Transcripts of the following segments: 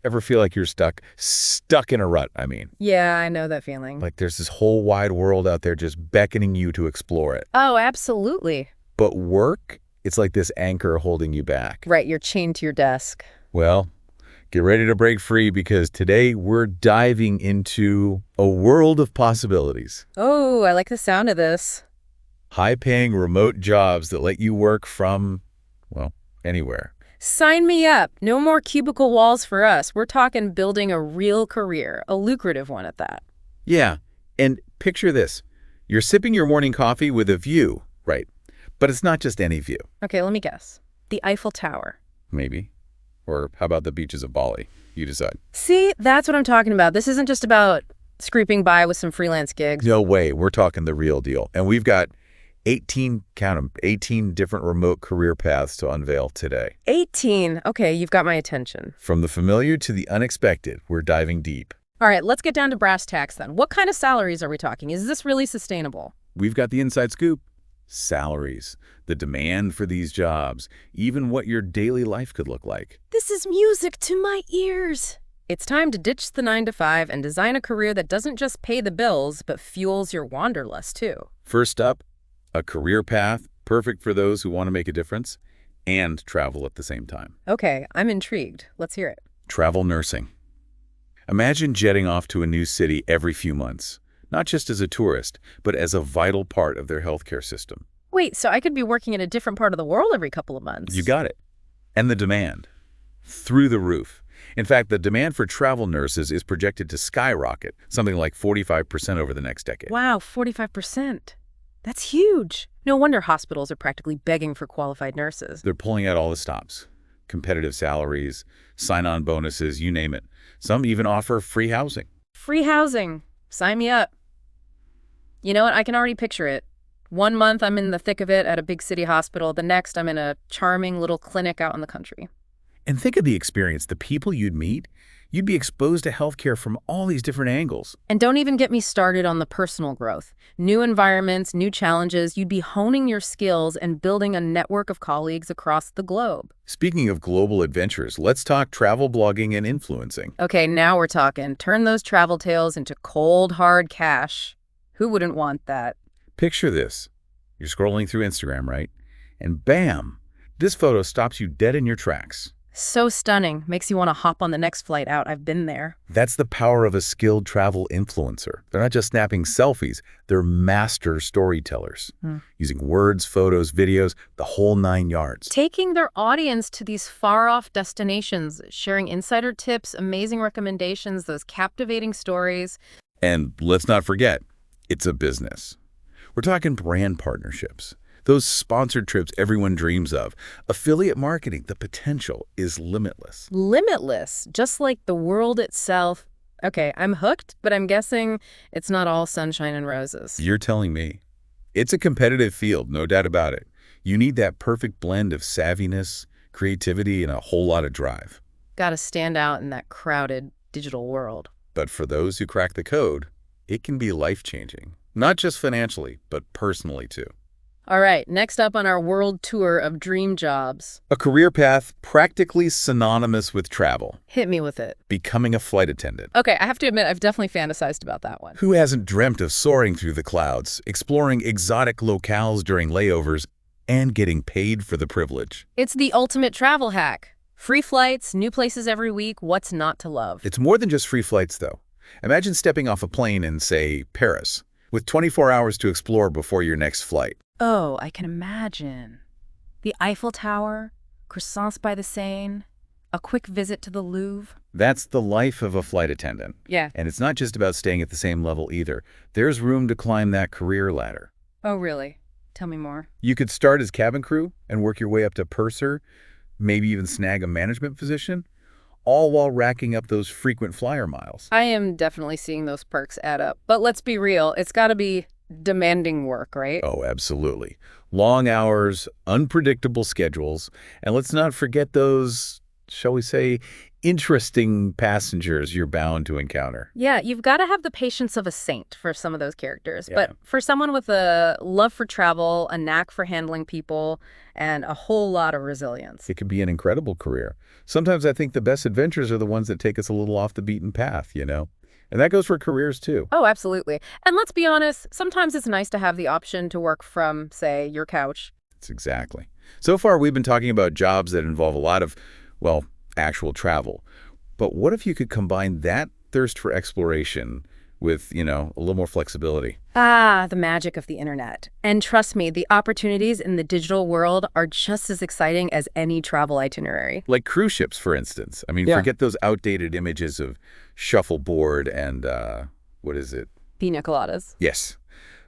Ever feel like you're stuck in a rut, I mean? Yeah, I know that feeling. Like there's this whole wide world out there just beckoning you to explore it. Oh, absolutely. But work, it's like this anchor holding you back. Right, you're chained to your desk. Well, get ready to break free because today we're diving into a world of possibilities. Oh, I like the sound of this. High-paying remote jobs that let you work from, well, anywhere. Sign me up. No more cubicle walls for us. We're talking building a real career, a lucrative one at that. Yeah, and picture this. You're sipping your morning coffee with a view, right? But it's not just any view. Okay, let me guess. The Eiffel Tower. Maybe. Or how about the beaches of Bali? You decide. See, that's what I'm talking about. This isn't just about scraping by with some freelance gigs. No way. We're talking the real deal. And we've got 18, count them, 18 different remote career paths to unveil today. 18. Okay, you've got my attention. From the familiar to the unexpected, we're diving deep. All right, let's get down to brass tacks then. What kind of salaries are we talking? Is this really sustainable? We've got the inside scoop. Salaries, the demand for these jobs, even what your daily life could look like. This is music to my ears. It's time to ditch the 9-to-5 and design a career that doesn't just pay the bills, but fuels your wanderlust too. First up, a career path perfect for those who want to make a difference and travel at the same time. Okay, I'm intrigued. Let's hear it. Travel nursing. Imagine jetting off to a new city every few months, not just as a tourist, but as a vital part of their healthcare system. Wait, so I could be working in a different part of the world every couple of months? You got it. And the demand. Through the roof. In fact, the demand for travel nurses is projected to skyrocket, something like 45% over the next decade. Wow, 45%. That's huge. No wonder hospitals are practically begging for qualified nurses. They're pulling out all the stops. Competitive salaries, sign-on bonuses, you name it. Some even offer free housing. Free housing. Sign me up. You know what? I can already picture it. 1 month I'm in the thick of it at a big city hospital. The next I'm in a charming little clinic out in the country. And think of the experience, the people you'd meet. You'd be exposed to healthcare from all these different angles. And don't even get me started on the personal growth. New environments, new challenges. You'd be honing your skills and building a network of colleagues across the globe. Speaking of global adventures, let's talk travel blogging and influencing. Okay, now we're talking. Turn those travel tales into cold, hard cash. Who wouldn't want that? Picture this. You're scrolling through Instagram, right? And bam, this photo stops you dead in your tracks. So stunning. Makes you want to hop on the next flight out. I've been there. That's the power of a skilled travel influencer. They're not just snapping selfies, they're master storytellers, using words, photos, videos, the whole 9 yards. Taking their audience to these far-off destinations, sharing insider tips, amazing recommendations, those captivating stories. And let's not forget, it's a business. We're talking brand partnerships. Those sponsored trips everyone dreams of. Affiliate marketing, the potential is limitless. Limitless, just like the world itself. Okay, I'm hooked, but I'm guessing it's not all sunshine and roses. You're telling me. It's a competitive field, no doubt about it. You need that perfect blend of savviness, creativity, and a whole lot of drive. Gotta stand out in that crowded digital world. But for those who crack the code, it can be life-changing. Not just financially, but personally too. All right, next up on our world tour of dream jobs. A career path practically synonymous with travel. Hit me with it. Becoming a flight attendant. Okay, I have to admit, I've definitely fantasized about that one. Who hasn't dreamt of soaring through the clouds, exploring exotic locales during layovers, and getting paid for the privilege? It's the ultimate travel hack. Free flights, new places every week, what's not to love? It's more than just free flights, though. Imagine stepping off a plane in, say, Paris, with 24 hours to explore before your next flight. Oh, I can imagine. The Eiffel Tower, croissants by the Seine, a quick visit to the Louvre. That's the life of a flight attendant. Yeah. And it's not just about staying at the same level either. There's room to climb that career ladder. Oh, really? Tell me more. You could start as cabin crew and work your way up to purser, maybe even snag a management position, all while racking up those frequent flyer miles. I am definitely seeing those perks add up. But let's be real, it's got to be demanding work, right? Oh, absolutely. Long hours, unpredictable schedules, and let's not forget those shall we say, interesting passengers you're bound to encounter. Yeah, you've got to have the patience of a saint for some of those characters. Yeah. But for someone with a love for travel, a knack for handling people, and a whole lot of resilience. It can be an incredible career. Sometimes I think the best adventures are the ones that take us a little off the beaten path, you know? And that goes for careers too. Oh, absolutely. And let's be honest, sometimes it's nice to have the option to work from, say, your couch. It's exactly. So far, we've been talking about jobs that involve a lot of, well, actual travel. But what if you could combine that thirst for exploration with, a little more flexibility? Ah, the magic of the internet. And trust me, the opportunities in the digital world are just as exciting as any travel itinerary. Like cruise ships, for instance. I mean, Yeah. forget those outdated images of shuffleboard and, what is it? Pina coladas. Yes.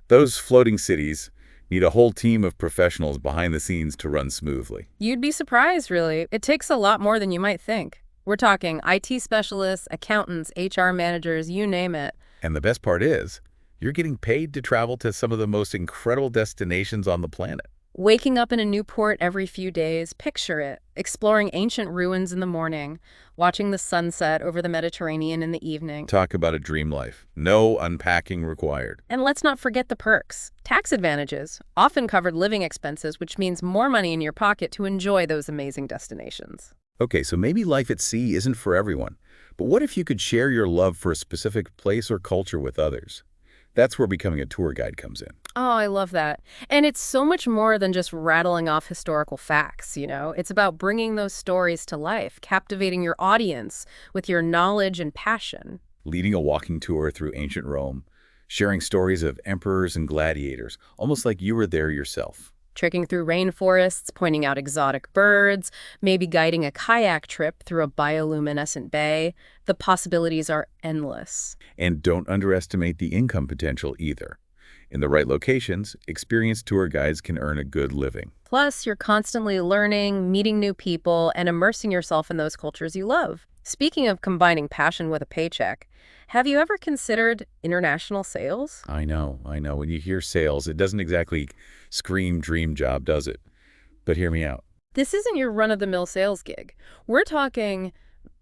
Those floating cities need a whole team of professionals behind the scenes to run smoothly. You'd be surprised, really. It takes a lot more than you might think. We're talking IT specialists, accountants, HR managers, you name it. And the best part is, you're getting paid to travel to some of the most incredible destinations on the planet. Waking up in a new port every few days, picture it. Exploring ancient ruins in the morning, watching the sunset over the Mediterranean in the evening. Talk about a dream life. No unpacking required. And let's not forget the perks. Tax advantages, often covered living expenses, which means more money in your pocket to enjoy those amazing destinations. Okay, so maybe life at sea isn't for everyone. But what if you could share your love for a specific place or culture with others? That's where becoming a tour guide comes in. Oh, I love that. And it's so much more than just rattling off historical facts, you know? It's about bringing those stories to life, captivating your audience with your knowledge and passion. Leading a walking tour through ancient Rome, sharing stories of emperors and gladiators, almost like you were there yourself. Trekking through rainforests, pointing out exotic birds, maybe guiding a kayak trip through a bioluminescent bay. The possibilities are endless. And don't underestimate the income potential either. In the right locations, experienced tour guides can earn a good living. Plus, you're constantly learning, meeting new people, and immersing yourself in those cultures you love. Speaking of combining passion with a paycheck, have you ever considered international sales? I know. When you hear sales, it doesn't exactly scream dream job, does it? But hear me out. This isn't your run-of-the-mill sales gig. We're talking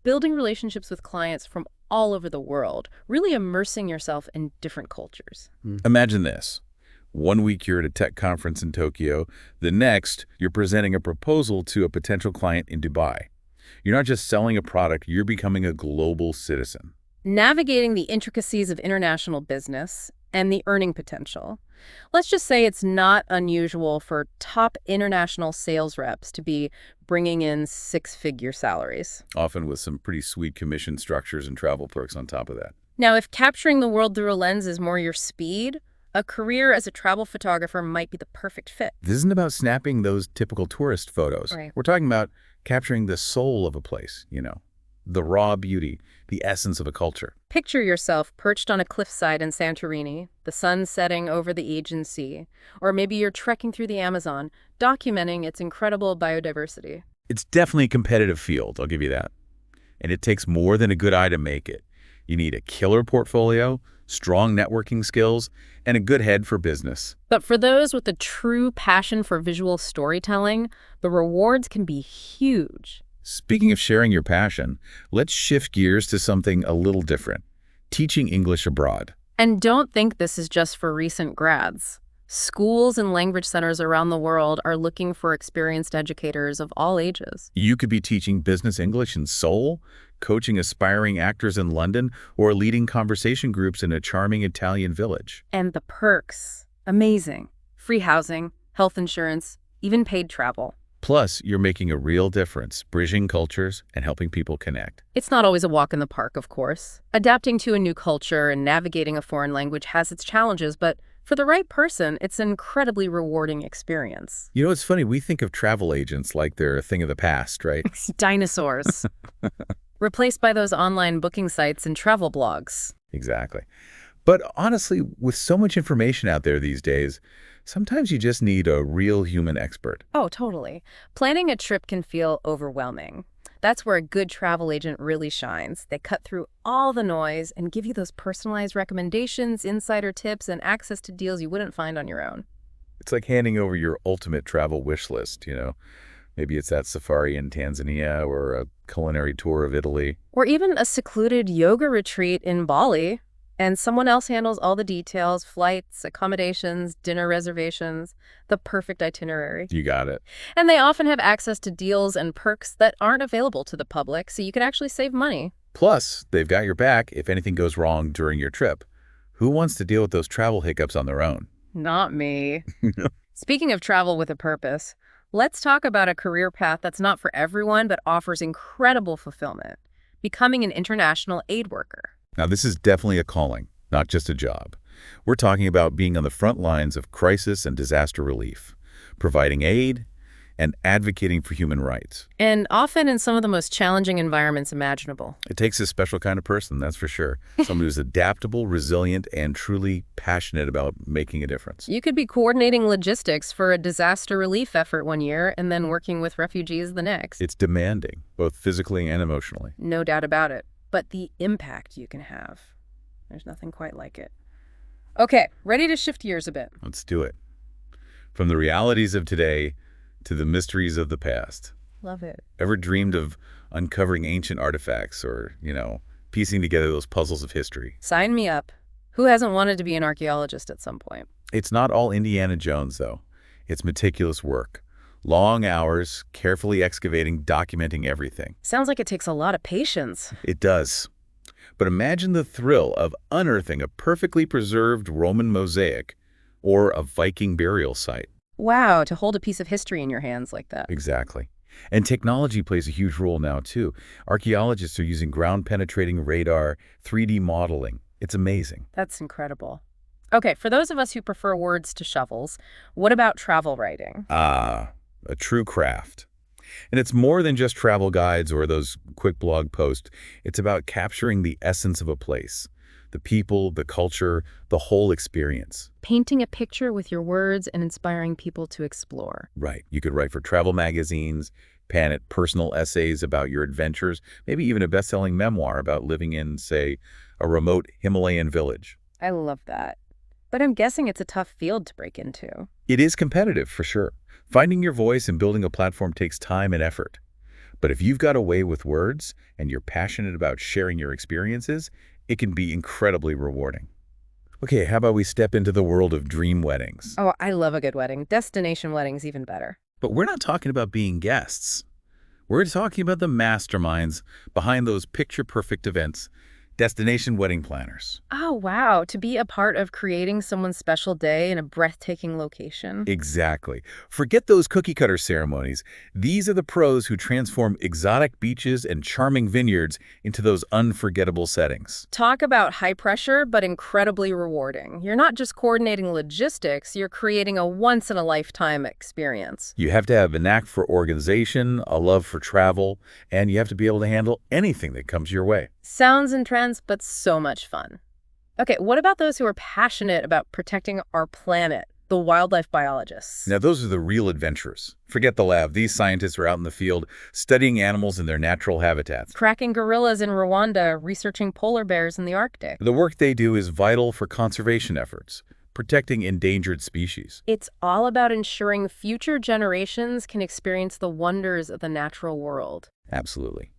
building relationships with clients from all over the world, really immersing yourself in different cultures. Imagine this. 1 week you're at a tech conference in Tokyo. The next, you're presenting a proposal to a potential client in Dubai. You're not just selling a product, you're becoming a global citizen. Navigating the intricacies of international business and the earning potential. Let's just say it's not unusual for top international sales reps to be bringing in six-figure salaries. Often with some pretty sweet commission structures and travel perks on top of that. Now, if capturing the world through a lens is more your speed, a career as a travel photographer might be the perfect fit. This isn't about snapping those typical tourist photos. Right. We're talking about capturing the soul of a place, the raw beauty, the essence of a culture. Picture yourself perched on a cliffside in Santorini, the sun setting over the Aegean Sea, or maybe you're trekking through the Amazon, documenting its incredible biodiversity. It's definitely a competitive field, I'll give you that. And it takes more than a good eye to make it. You need a killer portfolio, strong networking skills, and a good head for business. But for those with a true passion for visual storytelling, the rewards can be huge. Speaking of sharing your passion, let's shift gears to something a little different. Teaching English abroad. And don't think this is just for recent grads. Schools and language centers around the world are looking for experienced educators of all ages. You could be teaching business English in Seoul, coaching aspiring actors in London, or leading conversation groups in a charming Italian village. And the perks. Amazing. Free housing, health insurance, even paid travel. Plus, you're making a real difference, bridging cultures and helping people connect. It's not always a walk in the park, of course. Adapting to a new culture and navigating a foreign language has its challenges, but for the right person, it's an incredibly rewarding experience. You know, it's funny, we think of travel agents like they're a thing of the past, right? Dinosaurs. Replaced by those online booking sites and travel blogs. Exactly. But honestly, with so much information out there these days, sometimes you just need a real human expert. Oh, totally. Planning a trip can feel overwhelming. That's where a good travel agent really shines. They cut through all the noise and give you those personalized recommendations, insider tips, and access to deals you wouldn't find on your own. It's like handing over your ultimate travel wish list, Maybe it's that safari in Tanzania or a culinary tour of Italy. Or even a secluded yoga retreat in Bali, and someone else handles all the details, flights, accommodations, dinner reservations, the perfect itinerary. You got it. And they often have access to deals and perks that aren't available to the public, so you can actually save money. Plus, they've got your back if anything goes wrong during your trip. Who wants to deal with those travel hiccups on their own? Not me. Speaking of travel with a purpose, let's talk about a career path that's not for everyone but offers incredible fulfillment: becoming an international aid worker. Now, this is definitely a calling, not just a job. We're talking about being on the front lines of crisis and disaster relief, providing aid, and advocating for human rights. And often in some of the most challenging environments imaginable. It takes a special kind of person, that's for sure. Someone who's adaptable, resilient, and truly passionate about making a difference. You could be coordinating logistics for a disaster relief effort one year and then working with refugees the next. It's demanding, both physically and emotionally. No doubt about it. But the impact you can have, there's nothing quite like it. Okay, ready to shift gears a bit. Let's do it. From the realities of today to the mysteries of the past. Love it. Ever dreamed of uncovering ancient artifacts or, piecing together those puzzles of history? Sign me up. Who hasn't wanted to be an archaeologist at some point? It's not all Indiana Jones, though. It's meticulous work. Long hours, carefully excavating, documenting everything. Sounds like it takes a lot of patience. It does. But imagine the thrill of unearthing a perfectly preserved Roman mosaic or a Viking burial site. Wow, to hold a piece of history in your hands like that. Exactly. And technology plays a huge role now, too. Archaeologists are using ground-penetrating radar, 3D modeling. It's amazing. That's incredible. Okay, for those of us who prefer words to shovels, what about travel writing? A true craft. And it's more than just travel guides or those quick blog posts. It's about capturing the essence of a place, the people, the culture, the whole experience. Painting a picture with your words and inspiring people to explore. Right. You could write for travel magazines, pen it personal essays about your adventures, maybe even a best-selling memoir about living in, say, a remote Himalayan village. I love that. But I'm guessing it's a tough field to break into. It is competitive, for sure. Finding your voice and building a platform takes time and effort. But if you've got a way with words and you're passionate about sharing your experiences, it can be incredibly rewarding. Okay, how about we step into the world of dream weddings? Oh, I love a good wedding. Destination weddings even better. But we're not talking about being guests. We're talking about the masterminds behind those picture-perfect events, destination wedding planners. Oh, wow. To be a part of creating someone's special day in a breathtaking location. Exactly. Forget those cookie-cutter ceremonies. These are the pros who transform exotic beaches and charming vineyards into those unforgettable settings. Talk about high pressure, but incredibly rewarding. You're not just coordinating logistics, you're creating a once-in-a-lifetime experience. You have to have a knack for organization, a love for travel, and you have to be able to handle anything that comes your way. Sounds intense, but so much fun. Okay, what about those who are passionate about protecting our planet, the wildlife biologists? Now, those are the real adventurers. Forget the lab. These scientists are out in the field studying animals in their natural habitats. Tracking gorillas in Rwanda, researching polar bears in the Arctic. The work they do is vital for conservation efforts, protecting endangered species. It's all about ensuring future generations can experience the wonders of the natural world. Absolutely.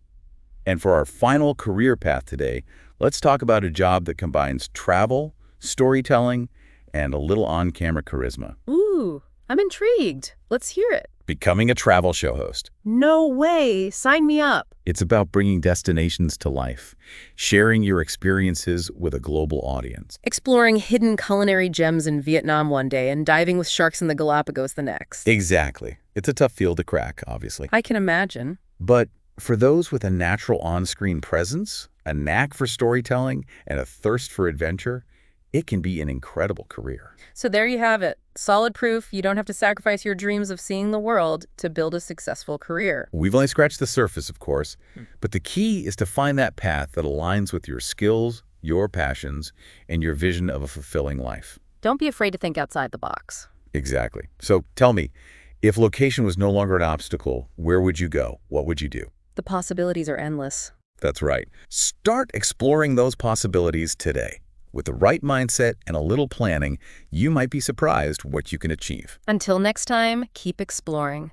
And for our final career path today, let's talk about a job that combines travel, storytelling, and a little on-camera charisma. Ooh, I'm intrigued. Let's hear it. Becoming a travel show host. No way. Sign me up. It's about bringing destinations to life, sharing your experiences with a global audience. Exploring hidden culinary gems in Vietnam one day and diving with sharks in the Galapagos the next. Exactly. It's a tough field to crack, obviously. I can imagine. But for those with a natural on-screen presence, a knack for storytelling, and a thirst for adventure, it can be an incredible career. So there you have it. Solid proof you don't have to sacrifice your dreams of seeing the world to build a successful career. We've only scratched the surface, of course, but the key is to find that path that aligns with your skills, your passions, and your vision of a fulfilling life. Don't be afraid to think outside the box. Exactly. So tell me, if location was no longer an obstacle, where would you go? What would you do? The possibilities are endless. That's right. Start exploring those possibilities today. With the right mindset and a little planning, you might be surprised what you can achieve. Until next time, keep exploring.